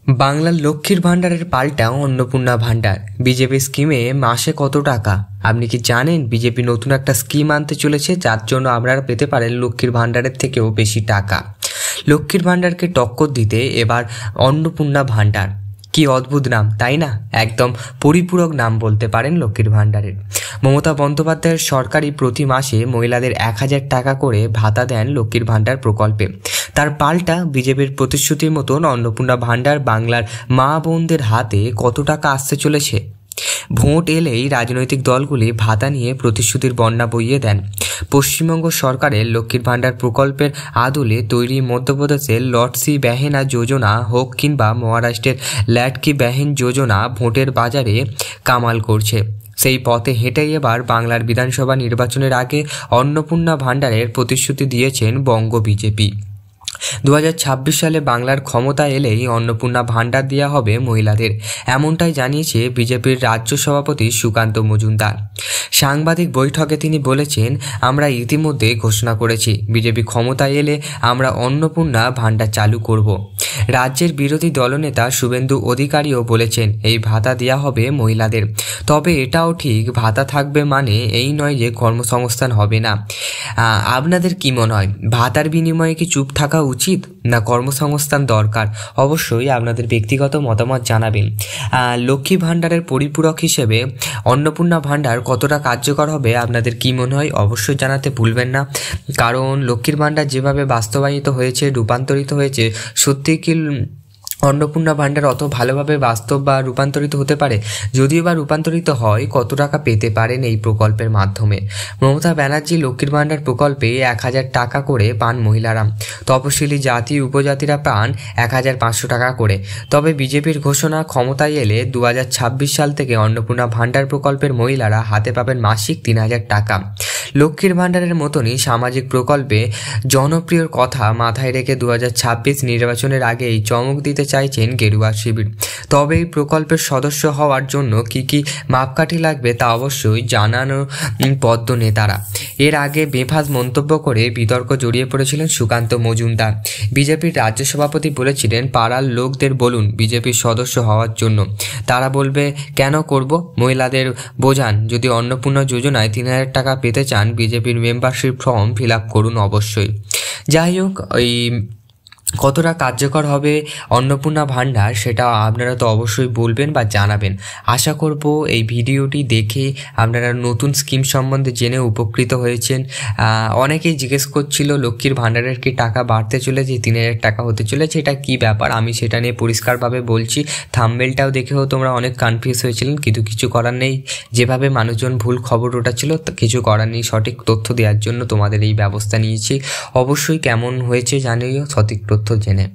বাংলার লক্ষ্মীর ভাণ্ডারের পাল্টা অন্নপূর্ণা ভাণ্ডার। বিজেপি স্কিমে মাসে কত টাকা? আপনি কি জানেন বিজেপি নতুন একটা স্কিম আনতে চলেছে, যার জন্য আপনারা পেতে পারেন লক্ষ্মীর ভাণ্ডারের থেকেও বেশি টাকা। লক্ষ্মীর ভাণ্ডারকে টক্কর দিতে এবার অন্নপূর্ণা ভাণ্ডার। কি অদ্ভুত নাম, তাই না? একদম পরিপূরক নাম বলতে পারেন লক্ষ্মীর ভাণ্ডারের। মমতা বন্দ্যোপাধ্যায়ের সরকারি প্রতি মাসে মহিলাদের 1000 টাকা করে ভাতা দেন লক্ষ্মীর ভাণ্ডার প্রকল্পে। তার পাল্টা বিজেপির প্রতিশ্রুতির মতন অন্নপূর্ণা ভাণ্ডার বাংলার মা বোনদের হাতে কত টাকা আসতে চলেছে? ভোট এলেই রাজনৈতিক দলগুলি ভাতা নিয়ে প্রতিশ্রুতির বন্যা বইয়ে দেন। পশ্চিমবঙ্গ সরকারের লক্ষ্মীর ভাণ্ডার প্রকল্পের আদলে তৈরি মধ্যপ্রদেশের লটসি বেহেনা যোজনা হোক কিংবা মহারাষ্ট্রের ল্যাটকি বেহেন যোজনা ভোটের বাজারে কামাল করছে। সেই পথে হেঁটেই এবার বাংলার বিধানসভা নির্বাচনের আগে অন্নপূর্ণা ভাণ্ডারের প্রতিশ্রুতি দিয়েছেন বঙ্গ বিজেপি। 2026 সালে বাংলার ক্ষমতা এলেই অন্নপূর্ণা ভাণ্ডার দেওয়া হবে মহিলাদের, এমনটাই জানিয়েছে বিজেপির রাজ্য সভাপতি সুকান্ত মজুমদার। সাংবাদিক বৈঠকে তিনি বলেছেন, আমরা ইতিমধ্যে ঘোষণা করেছি বিজেপি ক্ষমতায় এলে আমরা অন্নপূর্ণা ভাণ্ডার চালু করব। রাজ্যের বিরোধী দলনেতা শুভেন্দু অধিকারীও বলেছেন এই ভাতা দেওয়া হবে মহিলাদের। তবে এটাও ঠিক, ভাতা থাকবে মানে এই নয় যে কর্মসংস্থান হবে না। আপনাদের কি মনে হয়, ভাতার বিনিময়ে কি চুপ থাকা উচিত না কর্মসংস্থান দরকার? অবশ্যই আপনাদের ব্যক্তিগত মতামত জানাবেন। লক্ষ্মী ভাণ্ডারের পরিপূরক হিসেবে অন্নপূর্ণা ভাণ্ডার কতটা কার্যকর হবে আপনাদের কি মনে হয় অবশ্যই জানাতে ভুলবেন না। কারণ লক্ষ্মীর ভাণ্ডার যেভাবে বাস্তবায়িত হয়েছে, রূপান্তরিত হয়েছে, সত্যি কি অন্নপূর্ণা ভাণ্ডার অত ভালোভাবে বাস্তব বা রূপান্তরিত হতে পারে? যদিও বা রূপান্তরিত হয়, কত টাকা পেতে পারেন এই প্রকল্পের মাধ্যমে? মমতা ব্যানার্জি লক্ষ্মীর ভাণ্ডার প্রকল্পে 1000 টাকা করে পান মহিলারা। তপশিলি জাতি উপজাতিরা পান 1500 টাকা করে। তবে বিজেপির ঘোষণা, ক্ষমতায় এলে 2026 সাল থেকে অন্নপূর্ণা ভাণ্ডার প্রকল্পের মহিলারা হাতে পাবেন মাসিক 3000 টাকা। লক্ষ্মীর ভাণ্ডারের মতনই সামাজিক প্রকল্পে জনপ্রিয় কথা মাথায় রেখে 2026 নির্বাচনের আগেই চমক দিতে চাইছেন গেরুয়া শিবির। তবে এই প্রকল্পের সদস্য হওয়ার জন্য কি কি মাপকাঠি লাগবে তা অবশ্যই জানানো পদ্ম নেতারা। এর আগে বেফাঁস মন্তব্য করে বিতর্ক জড়িয়ে পড়েছিলেন সুকান্ত মজুমদার। বিজেপির রাজ্য সভাপতি বলেছিলেন, পাড়ার লোকদের বলুন বিজেপির সদস্য হওয়ার জন্য, তারা বলবে কেন করব। মহিলাদের বোঝান, যদি অন্নপূর্ণা যোজনায় 3000 টাকা পেতে চান বিজেপির মেম্বারশিপ ফর্ম ফিল আপ করুন অবশ্যই। যাই হোক, ওই কতটা কার্যকর হবে অন্নপূর্ণা ভাণ্ডার সেটা আপনারা তো অবশ্যই বলবেন বা জানাবেন। আশা করব এই ভিডিওটি দেখে আপনারা নতুন স্কিম সম্বন্ধে জেনে উপকৃত হয়েছেন। অনেকেই জিজ্ঞেস করছিল লক্ষ্মীর ভাণ্ডারের কি টাকা বাড়তে চলেছে, 3000 টাকা হতে চলেছে, এটা কি ব্যাপার? আমি সেটা নিয়ে পরিষ্কারভাবে বলছি। থাম্বনেলটাও দেখেও তোমরা অনেক কনফিউজ হয়েছিলেন, কিন্তু কিছু করার নেই। যেভাবে মানুষজন ভুল খবর ওঠাচ্ছিল, কিছু করার নেই। সঠিক তথ্য দেওয়ার জন্য তোমাদের এই ব্যবস্থা নিয়েছি। অবশ্যই কেমন হয়েছে জানিও সঠিক তথ্য জেনে।